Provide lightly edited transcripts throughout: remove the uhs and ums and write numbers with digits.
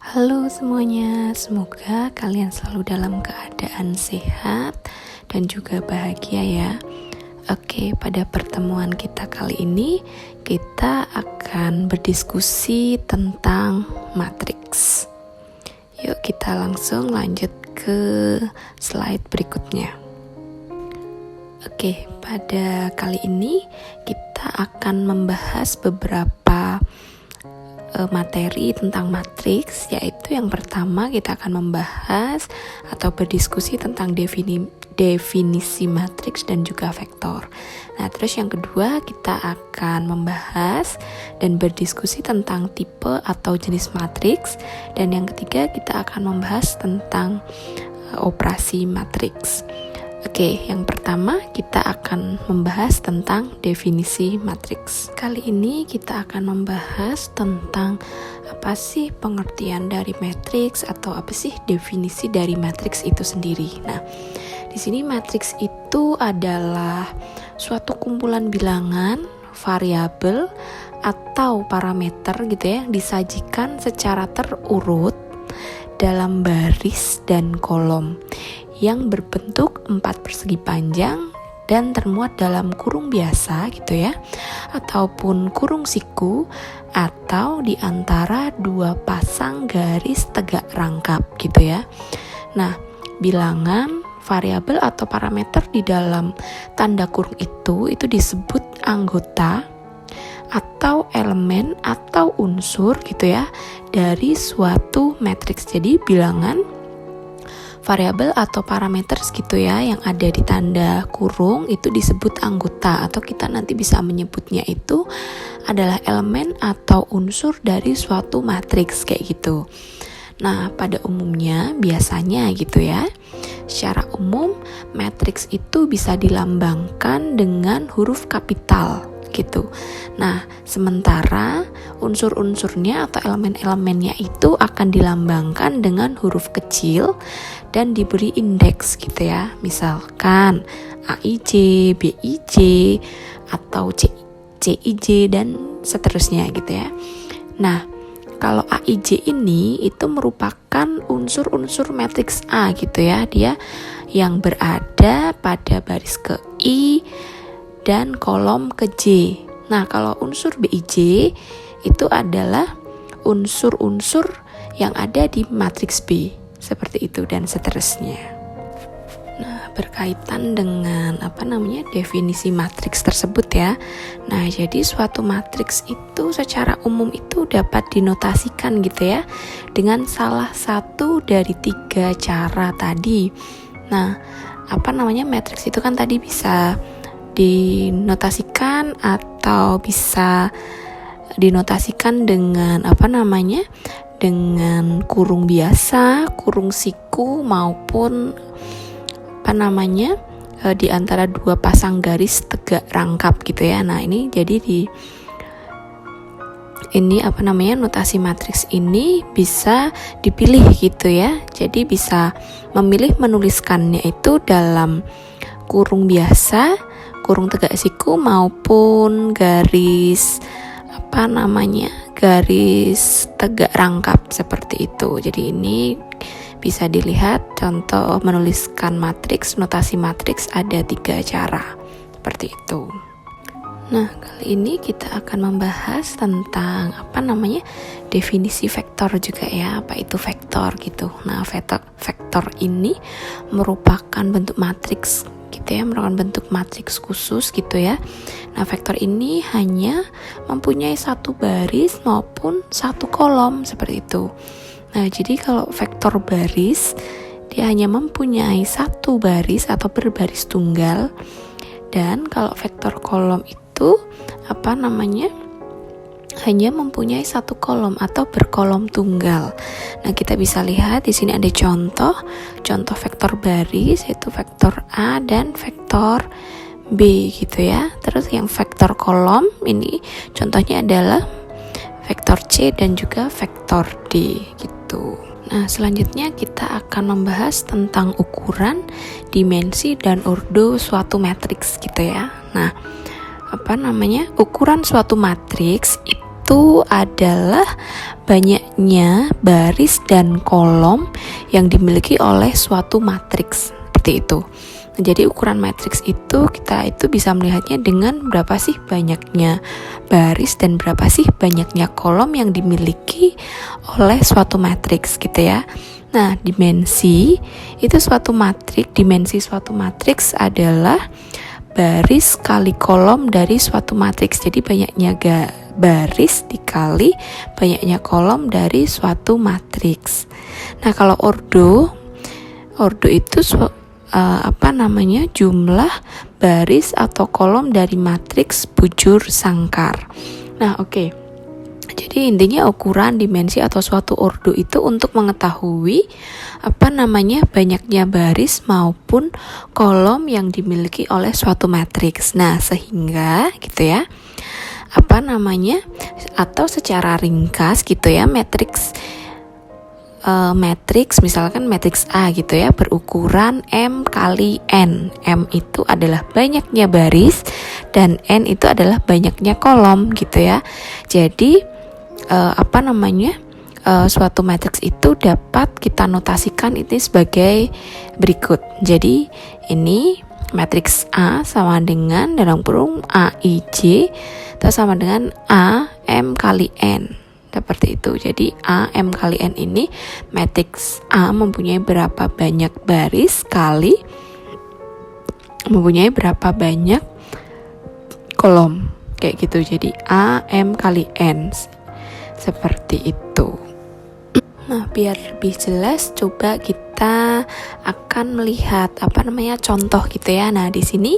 Halo semuanya, semoga kalian selalu dalam keadaan sehat dan juga bahagia ya. Oke, pada pertemuan kita kali ini kita akan berdiskusi tentang matriks. Yuk kita langsung lanjut ke slide berikutnya. Oke, pada kali ini kita akan membahas beberapa materi tentang matriks, yaitu yang pertama kita akan membahas atau berdiskusi tentang definisi matriks dan juga vektor. Nah, terus yang kedua kita akan membahas dan berdiskusi tentang tipe atau jenis matriks, dan yang ketiga kita akan membahas tentang operasi matriks. Oke, yang pertama kita akan membahas tentang definisi matriks. Kali ini kita akan membahas tentang apa sih pengertian dari matriks atau apa sih definisi dari matriks itu sendiri. Nah, di sini matriks itu adalah suatu kumpulan bilangan, variabel atau parameter gitu ya, yang disajikan secara terurut dalam baris dan kolom yang berbentuk 4 persegi panjang dan termuat dalam kurung biasa gitu ya, ataupun kurung siku, atau di antara dua pasang garis tegak rangkap gitu ya. Nah, bilangan, variabel atau parameter di dalam tanda kurung itu disebut anggota atau elemen atau unsur gitu ya dari suatu matriks. Jadi bilangan, variabel atau parameter gitu ya yang ada di tanda kurung itu disebut anggota, atau kita nanti bisa menyebutnya itu adalah elemen atau unsur dari suatu matriks kayak gitu. Nah, pada umumnya biasanya gitu ya, secara umum matriks itu bisa dilambangkan dengan huruf kapital gitu. Nah, sementara unsur-unsurnya atau elemen-elemennya itu akan dilambangkan dengan huruf kecil dan diberi indeks gitu ya. Misalkan AIJ, BIJ, atau CIJ dan seterusnya gitu ya. Nah, kalau AIJ ini itu merupakan unsur-unsur matriks A gitu ya. Dia yang berada pada baris ke I dan kolom ke J. Nah, kalau unsur BIJ itu adalah unsur-unsur yang ada di matriks B, seperti itu dan seterusnya. Nah, berkaitan dengan definisi matriks tersebut ya. Nah, jadi suatu matriks itu secara umum itu dapat dinotasikan gitu ya dengan salah satu dari 3 cara tadi. Nah, matriks itu kan tadi bisa dinotasikan atau bisa dinotasikan dengan dengan kurung biasa, kurung siku, maupun di antara dua pasang garis tegak rangkap gitu ya. Nah, ini jadi notasi matriks ini bisa dipilih gitu ya. Jadi bisa memilih menuliskannya itu dalam kurung biasa, kurung tegak siku, maupun garis garis tegak rangkap seperti itu. Jadi ini bisa dilihat contoh menuliskan matriks, notasi matriks ada 3 cara seperti itu. Nah, kali ini kita akan membahas tentang definisi vektor juga ya. Apa itu vektor gitu. Nah, vektor ini merupakan bentuk matriks gitu ya, merupakan bentuk matriks khusus gitu ya. Nah, vektor ini hanya mempunyai satu baris maupun satu kolom seperti itu. Nah, jadi kalau vektor baris dia hanya mempunyai satu baris atau berbaris tunggal, dan kalau vektor kolom itu hanya mempunyai satu kolom atau berkolom tunggal. Nah, kita bisa lihat di sini ada contoh vektor baris, yaitu vektor A dan vektor B gitu ya. Terus yang vektor kolom ini contohnya adalah vektor C dan juga vektor D gitu. Nah, selanjutnya kita akan membahas tentang ukuran, dimensi, dan ordo suatu matriks gitu ya. Nah, ukuran suatu matriks itu adalah banyaknya baris dan kolom yang dimiliki oleh suatu matriks. Seperti itu. Nah, jadi ukuran matriks itu kita bisa melihatnya dengan berapa sih banyaknya baris dan berapa sih banyaknya kolom yang dimiliki oleh suatu matriks gitu ya. Nah, dimensi suatu matriks adalah baris kali kolom dari suatu matriks. Jadi banyaknya baris dikali banyaknya kolom dari suatu matriks. Nah, kalau ordo itu jumlah baris atau kolom dari matriks bujur sangkar. Nah, oke. Jadi intinya ukuran, dimensi atau suatu ordo itu untuk mengetahui banyaknya baris maupun kolom yang dimiliki oleh suatu matriks. Nah, sehingga gitu ya. Atau secara ringkas gitu ya, matriks misalkan matriks A gitu ya, berukuran M kali N. M itu adalah banyaknya baris dan N itu adalah banyaknya kolom gitu ya. Jadi suatu matriks itu dapat kita notasikan ini sebagai berikut. Jadi ini matriks A sama dengan dalam kurung AIJ atau sama dengan A M kali N. Seperti itu. Jadi A M kali N ini matriks A mempunyai berapa banyak baris kali mempunyai berapa banyak kolom. Kayak gitu. Jadi A M kali N. Seperti itu. Nah, biar lebih jelas coba kita akan melihat contoh gitu ya. Nah, di sini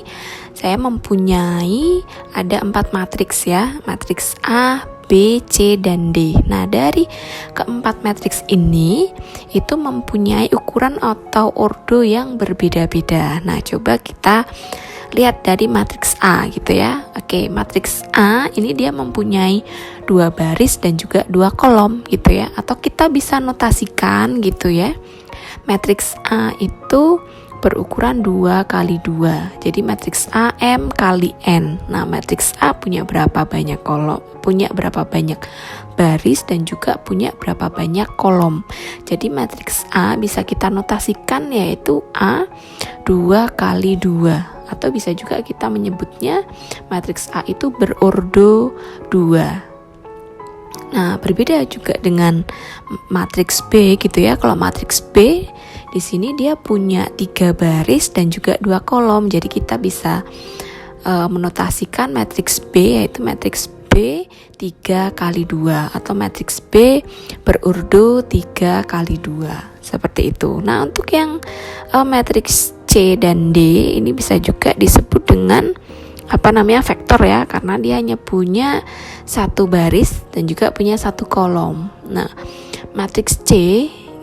saya mempunyai ada 4 matriks ya. Matriks A, B, C, dan D. Nah, dari keempat matriks ini itu mempunyai ukuran atau ordo yang berbeda-beda. Nah, coba kita lihat dari matriks A gitu ya. Oke, matriks A ini dia mempunyai 2 baris dan juga 2 kolom gitu ya. Atau kita bisa notasikan gitu ya. Matriks A itu berukuran 2 kali 2. Jadi matriks A M kali N. Nah, matriks A punya berapa banyak kolom, punya berapa banyak baris dan juga punya berapa banyak kolom. Jadi matriks A bisa kita notasikan yaitu A 2 kali 2. Atau bisa juga kita menyebutnya matriks A itu berordo 2. Nah, berbeda juga dengan matriks B gitu ya. Kalau matriks B di sini dia punya 3 baris dan juga 2 kolom. Jadi kita bisa menotasikan matriks B yaitu matriks B 3 kali 2 atau matriks B berurdo 3 kali 2. Seperti itu. Nah, untuk yang matriks C dan D ini bisa juga disebut dengan vektor ya, karena dia hanya punya 1 baris dan juga punya 1 kolom. Nah, matriks C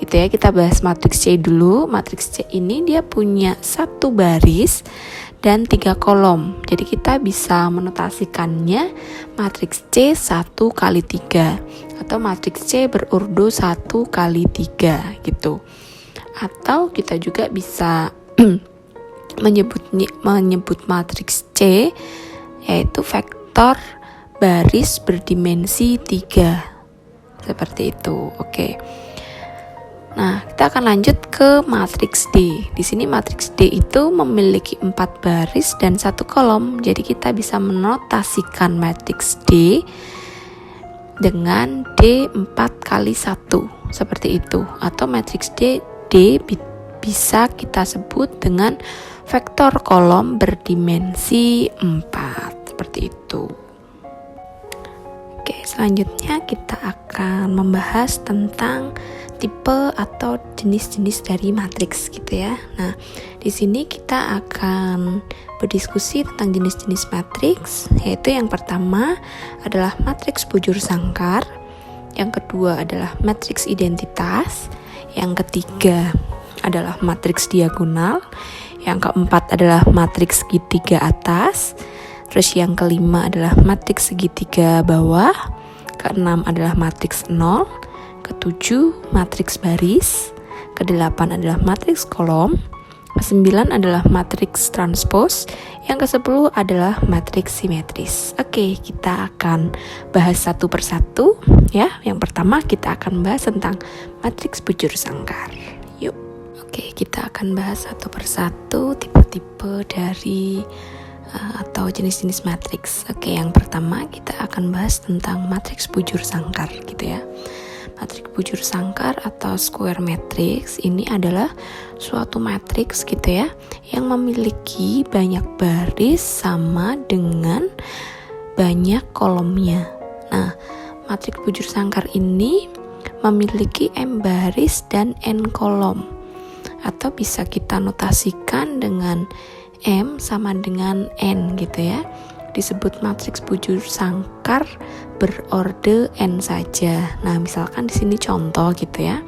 gitu ya, kita bahas matriks C dulu. Matriks C ini dia punya 1 baris dan 3 kolom. Jadi kita bisa menotasikannya matriks C 1 kali 3 atau matriks C berurdo 1 kali 3 gitu. Atau kita juga bisa menyebut matriks C yaitu vektor baris berdimensi 3. Seperti itu. Oke. Nah, kita akan lanjut ke matriks D. Di sini matriks D itu memiliki 4 baris dan 1 kolom. Jadi kita bisa menotasikan matriks D dengan D 4 kali 1. Seperti itu. Atau matriks D bisa kita sebut dengan vektor kolom berdimensi 4. Seperti itu. Oke, selanjutnya kita akan membahas tentang tipe atau jenis-jenis dari matriks gitu ya. Nah, di sini kita akan berdiskusi tentang jenis-jenis matriks, yaitu yang pertama adalah matriks bujur sangkar, yang kedua adalah matriks identitas, yang ketiga adalah matriks diagonal, yang keempat adalah matriks segitiga atas, terus yang kelima adalah matriks segitiga bawah, keenam adalah matriks 0, ketujuh matriks baris, kedelapan adalah matriks kolom, ke-9 adalah matriks transpose, yang ke-10 adalah matriks simetris. Oke, kita akan bahas satu persatu ya. Yang pertama kita akan bahas tentang matriks bujur sangkar. Yuk. Oke, kita akan bahas satu persatu tipe-tipe dari atau jenis-jenis matriks. Oke, yang pertama kita akan bahas tentang matriks bujur sangkar gitu ya. Matriks bujur sangkar atau square matrix ini adalah suatu matriks gitu ya, yang memiliki banyak baris sama dengan banyak kolomnya. Nah, matriks bujur sangkar ini memiliki M baris dan N kolom, atau bisa kita notasikan dengan M sama dengan N gitu ya. Disebut matriks bujur sangkar berorde N saja. Nah, misalkan di sini contoh gitu ya.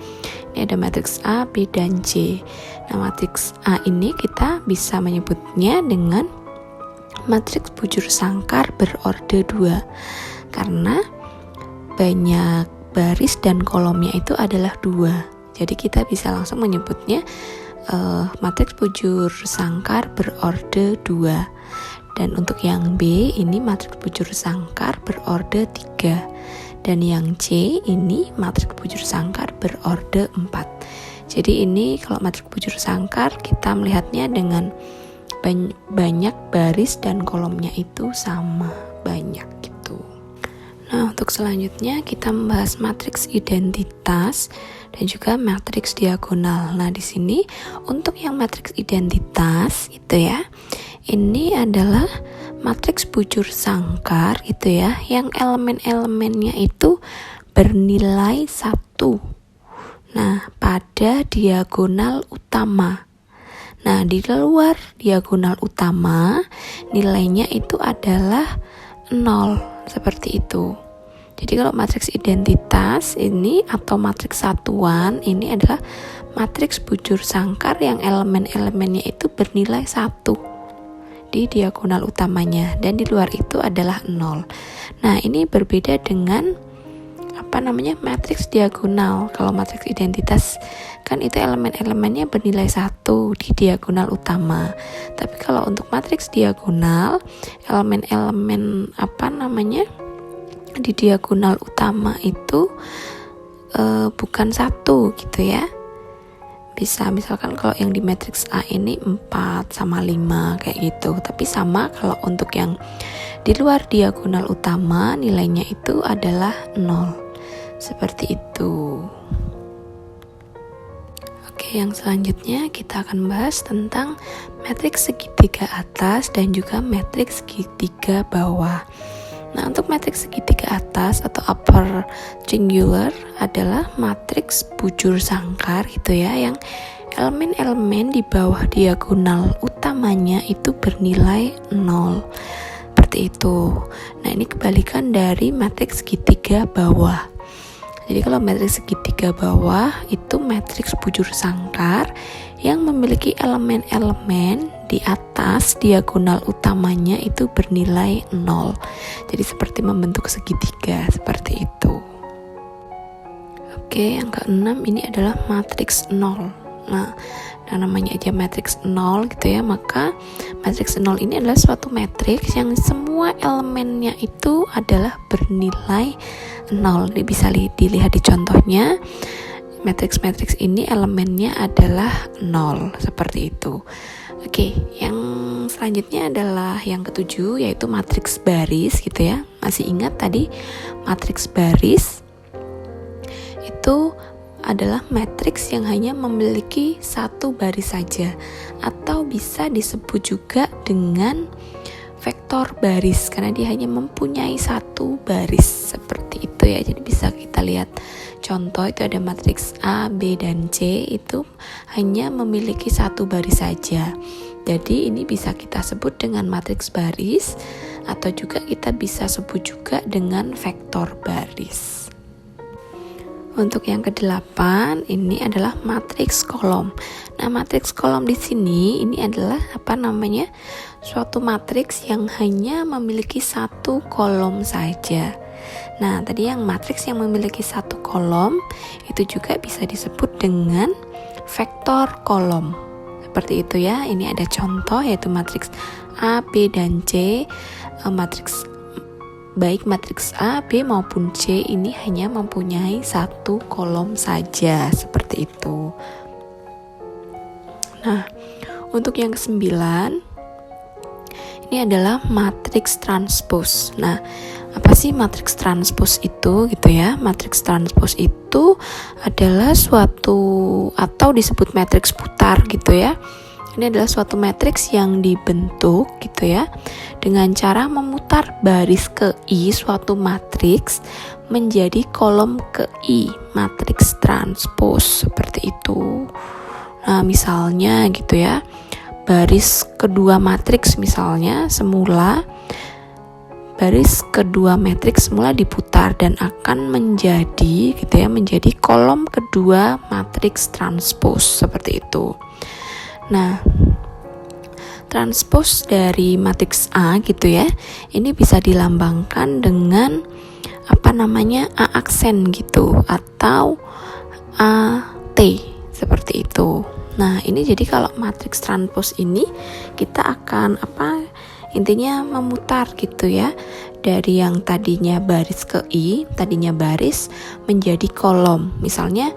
Ini ada matriks A, B, dan C. Nah, matriks A ini kita bisa menyebutnya dengan matriks bujur sangkar berorde 2 karena banyak baris dan kolomnya itu adalah 2. Jadi kita bisa langsung menyebutnya matriks bujur sangkar berorde 2. Dan untuk yang B ini matriks bujur sangkar berorde 3. Dan yang C ini matriks bujur sangkar berorde 4. Jadi ini kalau matriks bujur sangkar kita melihatnya dengan banyak baris dan kolomnya itu sama banyak gitu. Nah, untuk selanjutnya kita membahas matriks identitas dan juga matriks diagonal. Nah, di sini untuk yang matriks identitas itu ya, ini adalah matriks bujur sangkar gitu ya, yang elemen-elemennya itu bernilai 1. Nah, pada diagonal utama. Nah, di luar diagonal utama nilainya itu adalah 0, seperti itu. Jadi kalau matriks identitas ini atau matriks satuan ini adalah matriks bujur sangkar yang elemen-elemennya itu bernilai 1 di diagonal utamanya, dan di luar itu adalah 0. Nah, ini berbeda dengan matriks diagonal. Kalau matriks identitas kan itu elemen-elemennya bernilai 1 di diagonal utama. Tapi kalau untuk matriks diagonal, elemen-elemen di diagonal utama itu bukan 1 gitu ya. Bisa misalkan kalau yang di matriks A ini 4 sama 5 kayak gitu. Tapi sama kalau untuk yang di luar diagonal utama nilainya itu adalah 0. Seperti itu. Oke, yang selanjutnya kita akan bahas tentang matriks segitiga atas dan juga matriks segitiga bawah. Nah, untuk matriks segitiga atas atau upper triangular adalah matriks bujur sangkar gitu ya, yang elemen-elemen di bawah diagonal utamanya itu bernilai 0. Seperti itu. Nah, ini kebalikan dari matriks segitiga bawah. Jadi kalau matriks segitiga bawah itu matriks bujur sangkar yang memiliki elemen-elemen di atas diagonal utamanya itu bernilai 0. Jadi seperti membentuk segitiga seperti itu. Oke, yang ke-6 ini adalah matriks 0. Nah, namanya aja matriks 0 gitu ya, maka matriks 0 ini adalah suatu matriks yang semua elemennya itu adalah bernilai 0. Ini bisa dilihat di contohnya. Matriks-matriks ini elemennya adalah 0, seperti itu. Oke, yang selanjutnya adalah yang ke-7, yaitu matriks baris gitu ya. Masih ingat tadi matriks baris itu adalah matriks yang hanya memiliki 1 baris saja, atau bisa disebut juga dengan vektor baris karena dia hanya mempunyai 1 baris seperti itu ya. Jadi bisa kita lihat contoh, itu ada matriks A, B, dan C itu hanya memiliki 1 baris saja. Jadi ini bisa kita sebut dengan matriks baris, atau juga kita bisa sebut juga dengan vektor baris. Untuk yang ke-8 ini adalah matriks kolom. Nah, matriks kolom di sini ini adalah suatu matriks yang hanya memiliki 1 kolom saja. Nah, tadi yang matriks yang memiliki 1 kolom itu juga bisa disebut dengan vektor kolom. seperti itu ya. Ini ada contoh yaitu matriks A, B, dan C. Baik matriks A, B maupun C ini hanya mempunyai satu kolom saja, seperti itu. Nah, untuk yang ke-9 ini adalah matriks transpose. Nah, apa sih matriks transpose itu gitu ya? Matriks transpose itu adalah suatu atau disebut matriks putar gitu ya. Ini adalah suatu matriks yang dibentuk gitu ya dengan cara memutar baris ke I suatu matriks menjadi kolom ke I, matriks transpose seperti itu. Nah, misalnya gitu ya, baris kedua matriks misalnya semula baris kedua matriks semula diputar dan akan menjadi gitu ya, menjadi kolom kedua matriks transpose seperti itu. Nah, transpose dari matriks A gitu ya, ini bisa dilambangkan dengan A aksen gitu atau AT seperti itu. Nah, ini jadi kalau matriks transpose ini kita akan intinya memutar gitu ya, dari yang tadinya baris ke I, tadinya baris menjadi kolom. Misalnya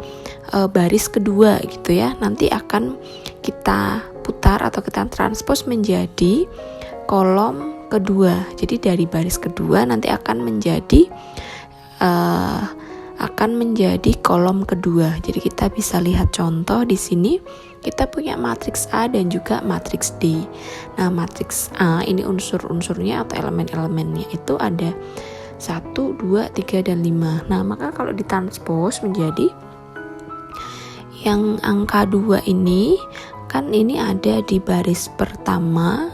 baris kedua gitu ya, nanti akan kita putar atau kita transpose menjadi kolom kedua. Jadi dari baris kedua nanti akan menjadi kolom kedua. Jadi kita bisa lihat contoh di sini. Kita punya matriks A dan juga matriks D. Nah, matriks A ini unsur-unsurnya atau elemen-elemennya itu ada 1, 2, 3, dan 5. Nah, maka kalau ditranspose menjadi yang angka 2 ini, kan ini ada di baris pertama,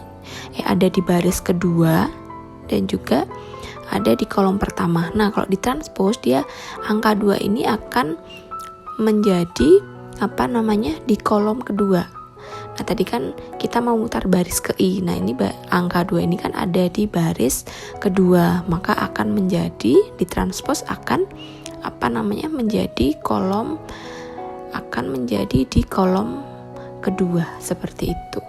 ada di baris kedua, dan juga ada di kolom pertama. Nah, kalau ditranspose dia angka 2 ini akan menjadi di kolom kedua. Nah, tadi kan kita mau mutar baris ke I. Nah, ini angka 2 ini kan ada di baris kedua, maka akan menjadi ditranspose akan menjadi di kolom kedua seperti itu.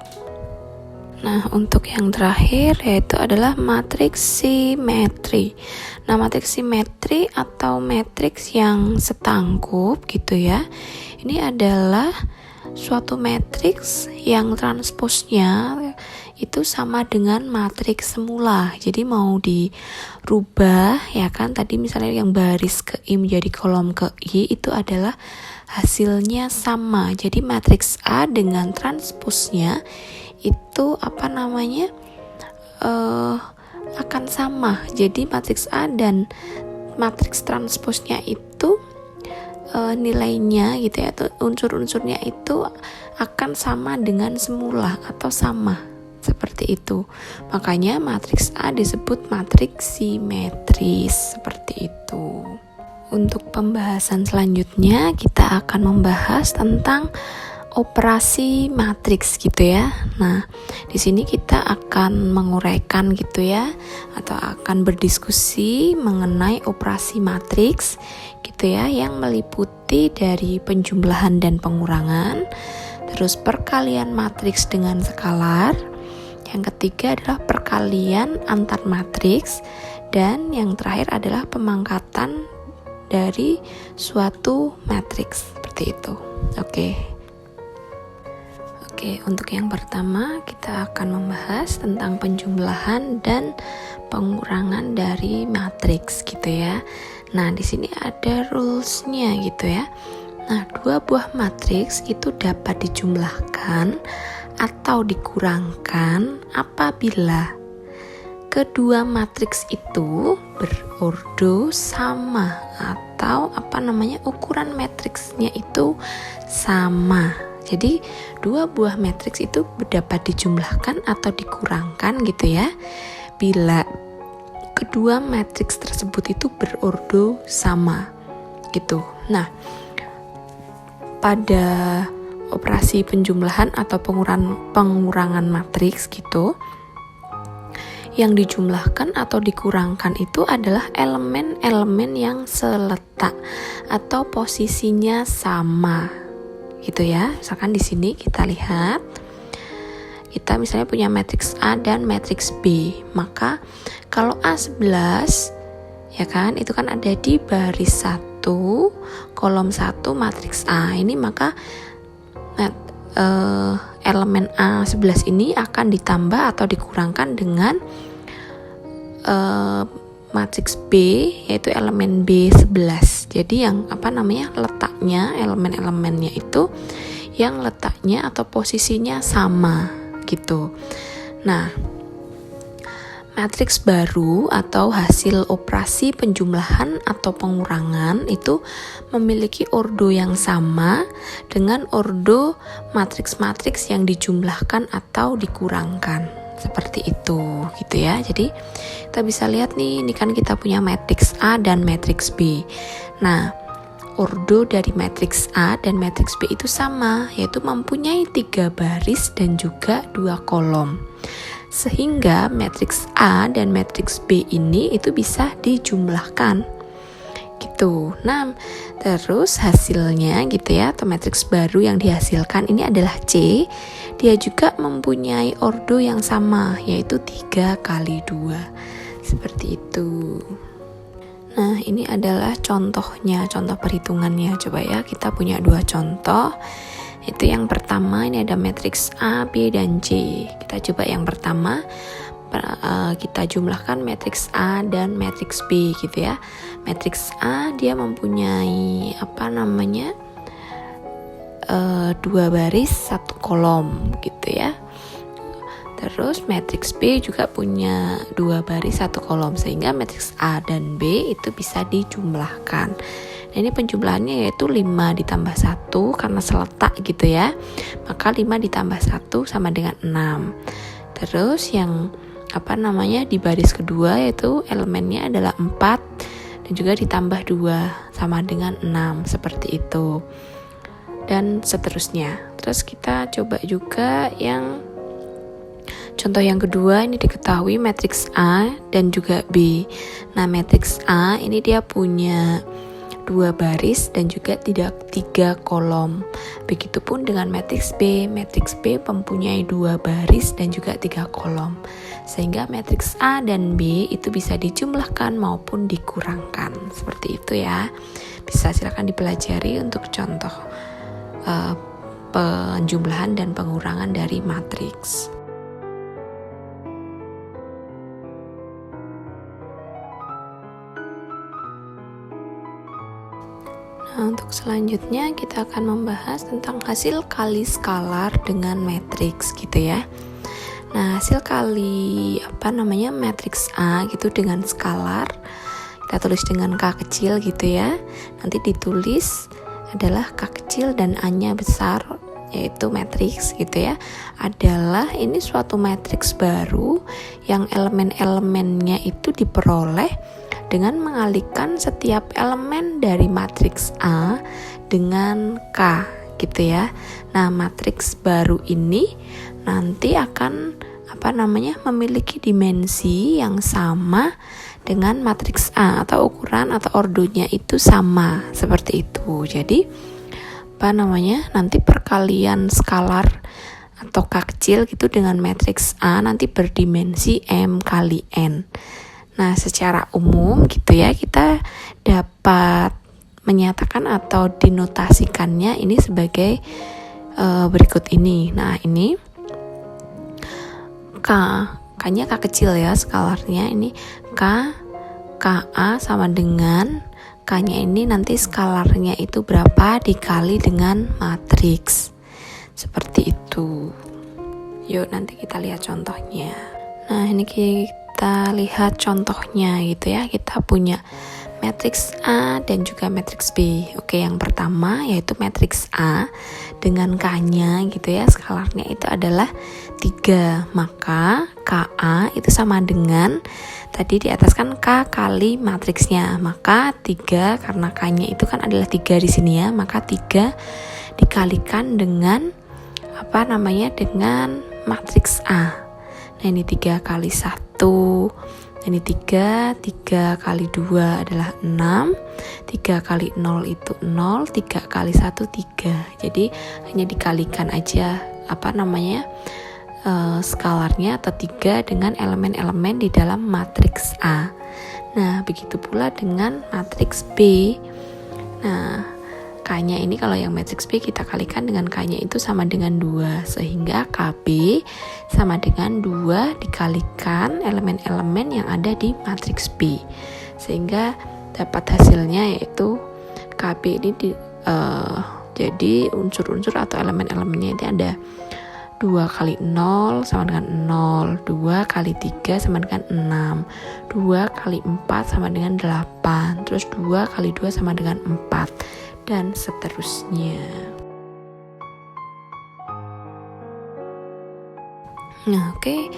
Nah, untuk yang terakhir yaitu adalah matriks simetri. Nah, matriks simetri atau matriks yang setangkup gitu ya. Ini adalah suatu matriks yang transposnya itu sama dengan matriks semula. Jadi mau dirubah ya kan, tadi misalnya yang baris ke I menjadi kolom ke I itu adalah hasilnya sama. Jadi matriks A dengan transposnya itu akan sama. Jadi matriks A dan matriks transposnya itu nilainya gitu ya, atau unsur-unsurnya itu akan sama dengan semula atau sama seperti itu. Makanya matriks A disebut matriks simetris seperti itu. Untuk pembahasan selanjutnya kita akan membahas tentang operasi matriks gitu ya. Nah, di sini kita akan menguraikan gitu ya, atau akan berdiskusi mengenai operasi matriks gitu ya, yang meliputi dari penjumlahan dan pengurangan, terus perkalian matriks dengan skalar, yang ketiga adalah perkalian antar matriks, dan yang terakhir adalah pemangkatan dari suatu matriks seperti itu. Oke, untuk yang pertama kita akan membahas tentang penjumlahan dan pengurangan dari matriks gitu ya. Nah, di sini ada rules-nya gitu ya. Nah, 2 buah matriks itu dapat dijumlahkan atau dikurangkan apabila kedua matriks itu berordo sama atau ukuran matriksnya itu sama. Jadi 2 buah matriks itu dapat dijumlahkan atau dikurangkan gitu ya, bila kedua matriks tersebut itu berordo sama gitu. Nah, pada operasi penjumlahan atau pengurangan matriks gitu, yang dijumlahkan atau dikurangkan itu adalah elemen-elemen yang seletak atau posisinya sama gitu ya. Misalkan di sini kita lihat kita misalnya punya matriks A dan matriks B, maka kalau A11 ya kan, itu kan ada di baris 1 kolom 1 matriks A ini, maka elemen A11 ini akan ditambah atau dikurangkan dengan matriks B, yaitu elemen B11. Jadi yang letaknya, elemen-elemennya itu yang letaknya atau posisinya sama gitu. Nah, matriks baru atau hasil operasi penjumlahan atau pengurangan itu memiliki ordo yang sama dengan ordo matriks-matriks yang dijumlahkan atau dikurangkan. Seperti itu gitu ya. Jadi kita bisa lihat nih, ini kan kita punya matriks A dan matriks B. Nah, ordo dari matriks A dan matriks B itu sama, yaitu mempunyai 3 baris dan juga 2 kolom. Sehingga matriks A dan matriks B ini itu bisa dijumlahkan gitu. Nah, terus hasilnya gitu ya, atau matriks baru yang dihasilkan ini adalah C. Dia juga mempunyai ordo yang sama, yaitu 3 kali 2. Seperti itu. Nah, ini adalah contohnya, contoh perhitungannya. Coba ya, kita punya 2 contoh. Itu yang pertama, ini ada matriks A, B, dan C. Kita coba yang pertama, kita jumlahkan matriks A dan matriks B gitu ya. Matriks A dia mempunyai 2 baris 1 kolom gitu ya. Terus matriks B juga punya 2 baris 1 kolom, sehingga matriks A dan B itu bisa dijumlahkan. Nah, ini penjumlahannya yaitu 5 ditambah 1 karena seletak gitu ya. Maka 5 ditambah 1 sama dengan 6. Terus yang di baris kedua yaitu elemennya adalah 4 dan juga ditambah 2 sama dengan 6, seperti itu. Dan seterusnya. Terus kita coba juga yang contoh yang kedua, ini diketahui matriks A dan juga B. Nah, matriks A ini dia punya 2 baris dan juga 3 kolom. Begitupun dengan matriks B. Matriks B mempunyai 2 baris dan juga 3 kolom. Sehingga matriks A dan B itu bisa dijumlahkan maupun dikurangkan. Seperti itu ya. Bisa silakan dipelajari untuk contoh penjumlahan dan pengurangan dari matriks. Nah, untuk selanjutnya kita akan membahas tentang hasil kali skalar dengan matriks gitu ya. Nah, hasil kali matriks A gitu dengan skalar, kita tulis dengan K kecil gitu ya. Nanti ditulis adalah K kecil dan A-nya besar, yaitu matriks gitu ya. Adalah ini suatu matriks baru yang elemen-elemennya itu diperoleh dengan mengalihkan setiap elemen dari matriks A dengan K gitu ya. Nah, matriks baru ini nanti akan memiliki dimensi yang sama dengan matriks A, atau ukuran atau ordonya itu sama, seperti itu. Jadi nanti perkalian skalar atau K kecil gitu dengan matriks A nanti berdimensi M kali N. Nah, secara umum gitu ya, kita dapat menyatakan atau dinotasikannya ini sebagai berikut ini. Nah, ini K-nya K kecil ya, skalarnya ini KA sama dengan K-nya ini nanti skalarnya itu berapa dikali dengan matriks. Seperti itu. Yuk, nanti kita lihat contohnya. Nah, ini kita lihat contohnya gitu ya. Kita punya matriks A dan juga matriks B. Oke, yang pertama yaitu matriks A dengan K-nya gitu ya, skalarnya itu adalah 3. Maka KA itu sama dengan tadi di atas kan K kali matriksnya. Maka 3 karena K-nya itu kan adalah 3 di sini ya, maka 3 dikalikan dengan dengan matriks A. Nah, ini 3 kali 1. Ini 3 kali 2 adalah 6, 3 kali 0 itu 0, 3 kali 1 3. Jadi hanya dikalikan aja skalarnya atau 3 dengan elemen-elemen di dalam matriks A. Nah, begitu pula dengan matriks B. Nah, K-nya ini kalau yang matriks B kita kalikan dengan K-nya itu sama dengan 2, sehingga KB sama dengan 2 dikalikan elemen-elemen yang ada di matriks B, sehingga dapat hasilnya yaitu KB ini jadi unsur-unsur atau elemen-elemennya itu ada 2 kali 0 sama dengan 0, 2 kali 3 sama dengan 6, 2 kali 4 sama dengan 8, terus 2 kali 2 sama dengan 4, dan seterusnya. Nah, oke.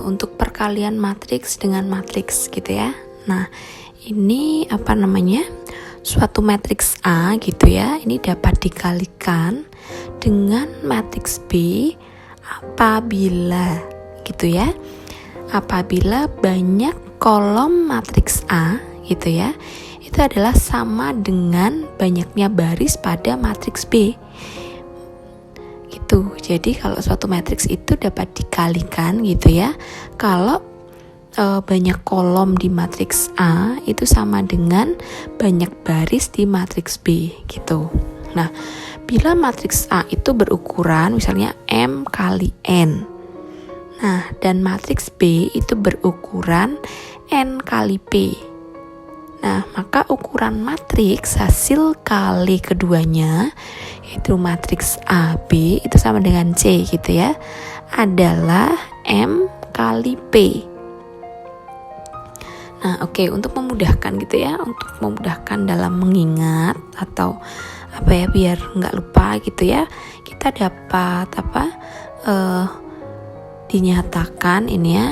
Untuk perkalian matriks dengan matriks gitu ya. Nah, ini suatu matriks A gitu ya, ini dapat dikalikan dengan matriks B apabila gitu ya, apabila banyak kolom matriks A gitu ya, itu adalah sama dengan banyaknya baris pada matriks B gitu. Jadi kalau suatu matriks itu dapat dikalikan gitu ya, kalau banyak kolom di matriks A itu sama dengan banyak baris di matriks B gitu. Nah, bila matriks A itu berukuran misalnya M kali N, nah dan matriks B itu berukuran N kali P, nah maka ukuran matriks hasil kali keduanya yaitu matriks AB itu sama dengan C gitu ya, adalah M kali P. Nah, oke, untuk memudahkan gitu ya, untuk memudahkan dalam mengingat atau biar nggak lupa gitu ya, kita dapat dinyatakan ini ya,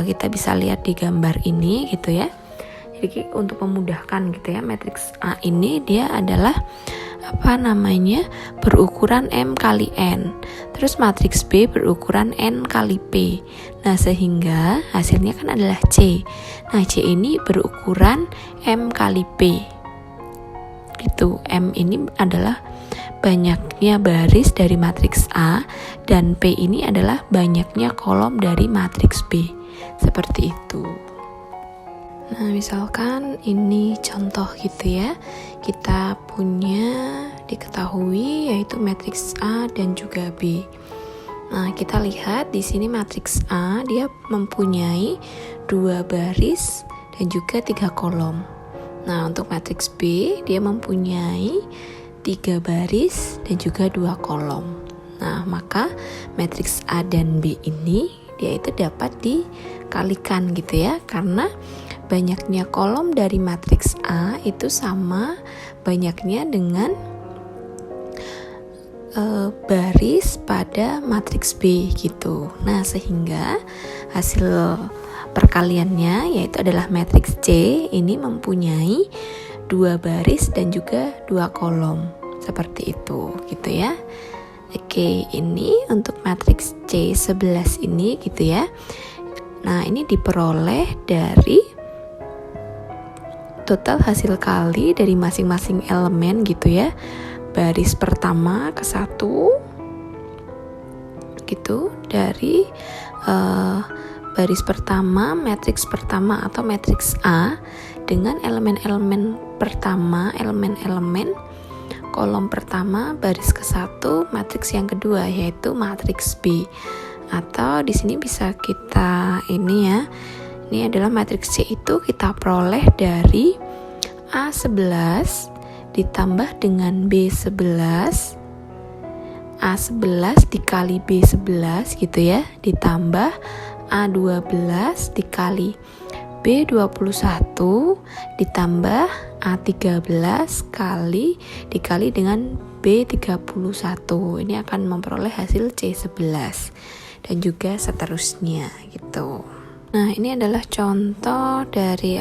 kita bisa lihat di gambar ini gitu ya. Jadi untuk memudahkan gitu ya, matriks A ini dia adalah berukuran M kali N, terus matriks B berukuran N kali P. Nah, sehingga hasilnya kan adalah C. Nah, C ini berukuran M kali P gitu. M ini adalah banyaknya baris dari matriks A, dan P ini adalah banyaknya kolom dari matriks B, seperti itu. Nah, misalkan ini contoh gitu ya, kita punya diketahui yaitu matriks A dan juga B. Nah, kita lihat di sini matriks A dia mempunyai 2 baris dan juga 3 kolom. Nah, untuk matriks B dia mempunyai 3 baris dan juga 2 kolom. Nah, maka matriks A dan B ini dia itu dapat dikalikan gitu ya, karena banyaknya kolom dari matriks A itu sama banyaknya dengan baris pada matriks B gitu. Nah, sehingga hasil perkaliannya yaitu adalah matriks C ini mempunyai 2 baris dan juga 2 kolom, seperti itu gitu ya. Oke, ini untuk matriks C11 ini gitu ya. Nah, ini diperoleh dari total hasil kali dari masing-masing elemen gitu ya, baris pertama ke 1 gitu, dari baris pertama matriks pertama atau matriks A dengan elemen-elemen pertama, elemen-elemen kolom pertama baris ke 1 matriks yang kedua yaitu matriks B, atau di sini bisa kita ini adalah matriks C itu kita peroleh dari A11 ditambah dengan B11, A11 dikali B11 gitu ya, ditambah A12 dikali B21 ditambah A13 dikali dengan B31. Ini akan memperoleh hasil C11 dan juga seterusnya gitu. Nah, ini adalah contoh dari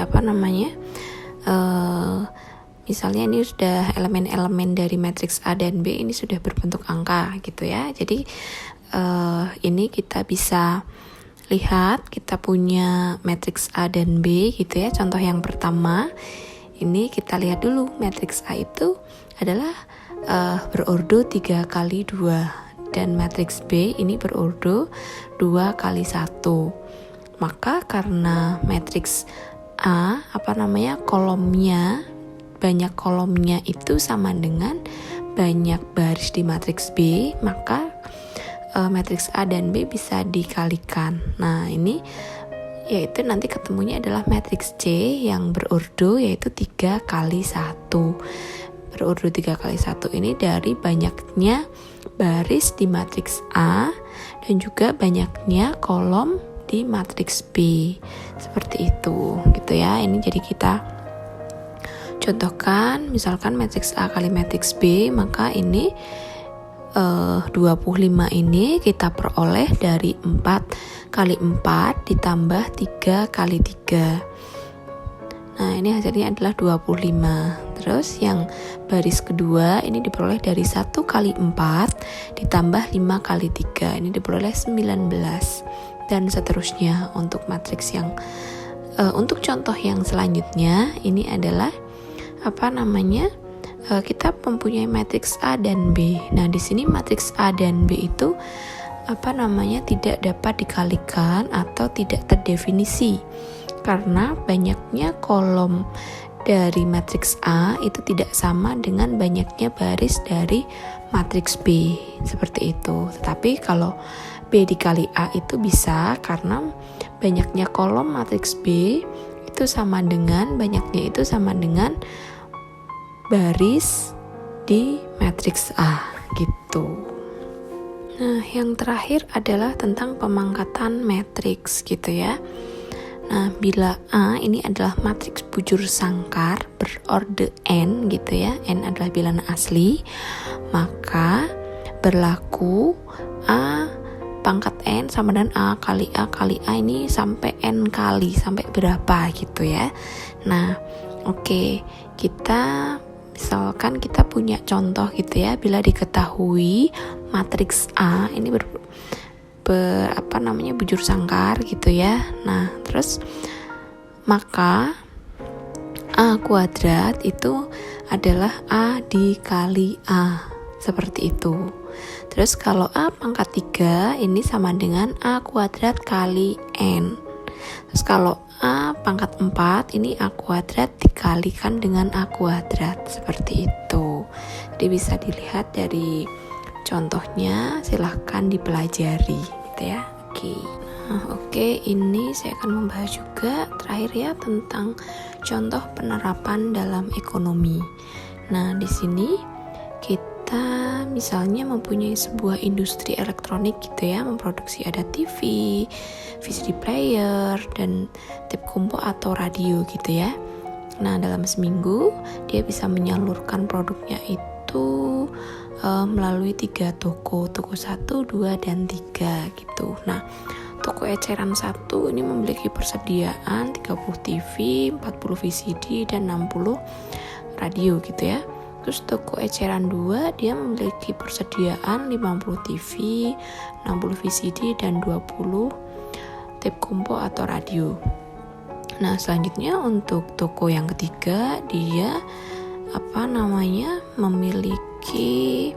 misalnya ini sudah elemen-elemen dari matriks A dan B ini sudah berbentuk angka gitu ya. Jadi ini kita bisa lihat kita punya matriks A dan B gitu ya. Contoh yang pertama ini kita lihat dulu, matriks A itu adalah berordo 3 kali 2 dan matriks B ini berurut 2 kali 1. Maka karena matriks A kolomnya, banyak kolomnya itu sama dengan banyak baris di matriks B, maka matriks A dan B bisa dikalikan. Nah, ini yaitu nanti ketemunya adalah matriks C yang berurut yaitu 3 kali 1. Berurut 3 kali 1 ini dari banyaknya baris di matriks A dan juga banyaknya kolom di matriks B. Seperti itu gitu ya. Ini jadi kita contohkan, misalkan matriks A kali matriks B, maka ini 25 ini kita peroleh dari 4 kali 4 ditambah 3 kali 3. Nah, ini hasilnya adalah 25. Terus yang baris kedua ini diperoleh dari 1 kali 4 ditambah 5 kali 3. Ini diperoleh 19. Dan seterusnya untuk matriks yang untuk contoh yang selanjutnya ini adalah kita mempunyai matriks A dan B. Nah, di sini matriks A dan B itu tidak dapat dikalikan atau tidak terdefinisi karena banyaknya kolom dari matriks A itu tidak sama dengan banyaknya baris dari matriks B, seperti itu. Tetapi kalau B dikali A itu bisa karena banyaknya kolom matriks B itu sama dengan baris di matriks A gitu. Nah, yang terakhir adalah tentang pemangkatan matriks gitu ya. Nah, bila A ini adalah matriks bujur sangkar berorde n gitu ya, n adalah bilangan asli, maka berlaku A pangkat n sama dengan A kali A kali A ini sampai n kali, sampai berapa gitu ya. Nah, oke, kita misalkan kita punya contoh gitu ya, bila diketahui matriks A ini bujur sangkar gitu ya. Nah, terus maka A kuadrat itu adalah A dikali A, seperti itu. Terus kalau A pangkat 3 ini sama dengan A kuadrat kali N. Terus kalau A pangkat 4 ini A kuadrat dikalikan dengan A kuadrat, seperti itu. Jadi bisa dilihat dari contohnya, silahkan dipelajari gitu ya. Oke, ini saya akan membahas juga terakhir ya tentang contoh penerapan dalam ekonomi. Nah, di sini kita misalnya mempunyai sebuah industri elektronik gitu ya, memproduksi ada TV, VCD player, dan tape kompo atau radio gitu ya. Nah, dalam seminggu dia bisa menyalurkan produknya itu melalui 3 toko 1, 2, dan 3 gitu. Nah, toko eceran 1 ini memiliki persediaan 30 TV, 40 VCD, dan 60 radio gitu ya. Terus toko eceran 2 dia memiliki persediaan 50 TV, 60 VCD, dan 20 tape kompo atau radio. Nah, selanjutnya untuk toko yang ketiga dia memiliki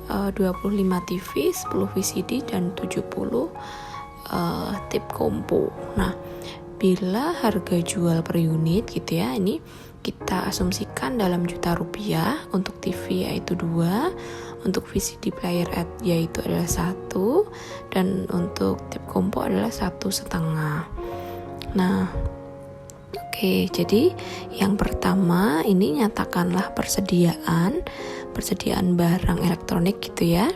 25 TV, 10 VCD, dan 70 tape kompo. Nah, bila harga jual per unit gitu ya, ini kita asumsikan dalam juta rupiah. Untuk TV yaitu 2, untuk VCD player yaitu adalah 1, dan untuk tape kompo adalah 1,5. Nah, oke, jadi yang pertama ini nyatakanlah persediaan barang elektronik gitu ya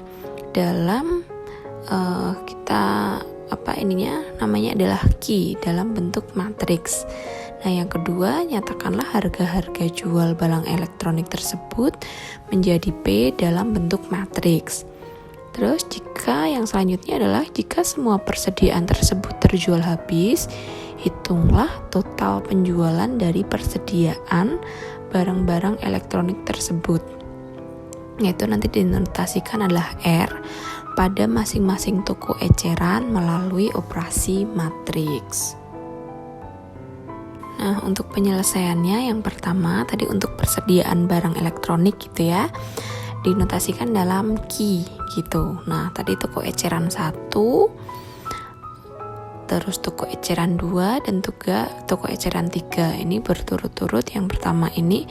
dalam namanya adalah key dalam bentuk matriks. Nah, yang kedua, nyatakanlah harga-harga jual barang elektronik tersebut menjadi P dalam bentuk matriks. Terus yang selanjutnya adalah jika semua persediaan tersebut terjual habis, hitunglah total penjualan dari persediaan barang-barang elektronik tersebut. Yaitu nanti dinotasikan adalah R pada masing-masing toko eceran melalui operasi matriks. Nah, untuk penyelesaiannya yang pertama tadi untuk persediaan barang elektronik gitu ya. dinotasikan dalam Ki gitu. Nah, tadi toko eceran 1, terus toko eceran 2 dan juga toko eceran 3. Ini berturut-turut. Yang pertama ini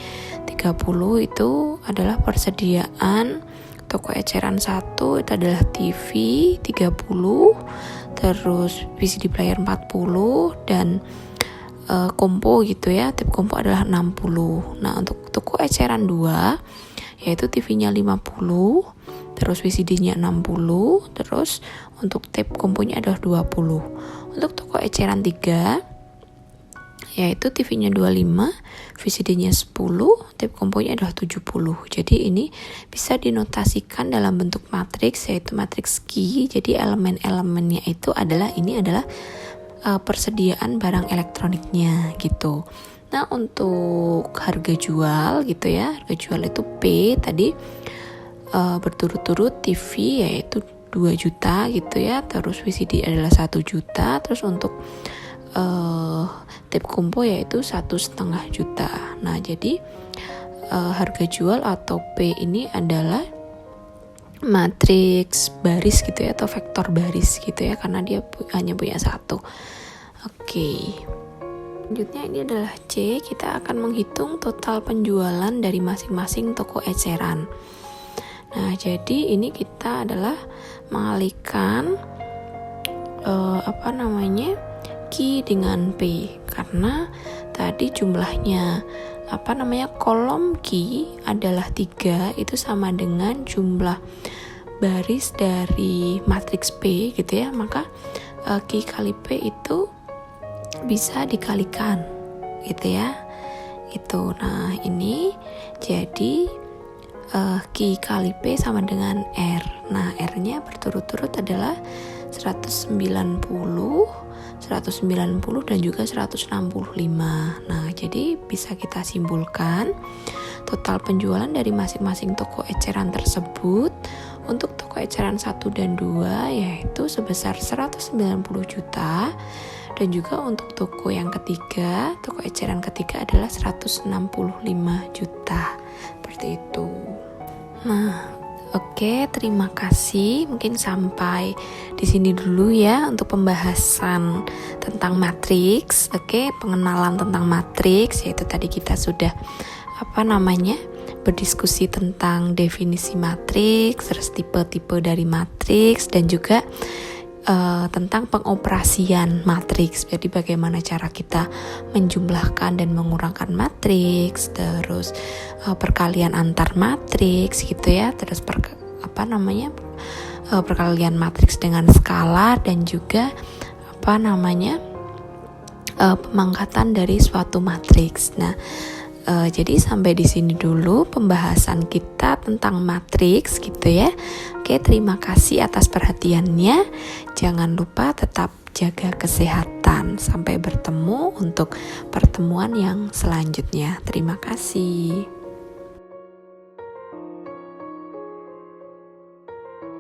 30 itu adalah persediaan. Toko eceran 1 itu adalah TV 30, terus VCD player 40 dan kompo gitu ya. Tip kompo adalah 60. Nah, untuk toko eceran 2 yaitu TV-nya 50, terus VCD-nya 60, terus untuk tape komponya adalah 20. Untuk toko eceran 3 yaitu TV-nya 25, VCD-nya 10, tape komponya adalah 70. Jadi ini bisa dinotasikan dalam bentuk matriks, yaitu matriks Ki. Jadi elemen-elemennya itu adalah persediaan barang elektroniknya gitu. Nah, untuk harga jual gitu ya, harga jual itu P tadi berturut-turut. TV yaitu 2 juta gitu ya, terus VCD adalah 1 juta, terus untuk tape kompo yaitu 1,5 juta. Nah, jadi harga jual atau P ini adalah matriks baris gitu ya, atau vektor baris gitu ya, karena dia hanya punya 1. Oke. Selanjutnya ini adalah C. Kita akan menghitung total penjualan dari masing-masing toko eceran. Nah, jadi ini kita adalah mengalihkan Ki dengan P, karena tadi jumlahnya kolom Ki adalah 3, itu sama dengan jumlah baris dari matriks P gitu ya, maka Ki kali P itu bisa dikalikan gitu ya, itu. Nah, ini jadi Ki kali P sama dengan R. Nah, R-nya berturut-turut adalah 190 dan juga 165. Nah, jadi bisa kita simpulkan total penjualan dari masing-masing toko eceran tersebut untuk toko eceran 1 dan 2 yaitu sebesar 190 juta, dan juga untuk toko yang ketiga, toko eceran ketiga adalah 165 juta. Seperti itu. Nah, oke, terima kasih. Mungkin sampai di sini dulu ya untuk pembahasan tentang matriks. Oke, pengenalan tentang matriks, yaitu tadi kita sudah berdiskusi tentang definisi matriks, terus tipe-tipe dari matriks, dan juga tentang pengoperasian matriks. Jadi bagaimana cara kita menjumlahkan dan mengurangkan matriks, terus perkalian antar matriks gitu ya, terus perkalian matriks dengan skalar, dan juga pemangkatan dari suatu matriks. Nah, jadi sampai di sini dulu pembahasan kita tentang matriks gitu ya. Oke, terima kasih atas perhatiannya. Jangan lupa tetap jaga kesehatan. Sampai bertemu untuk pertemuan yang selanjutnya. Terima kasih.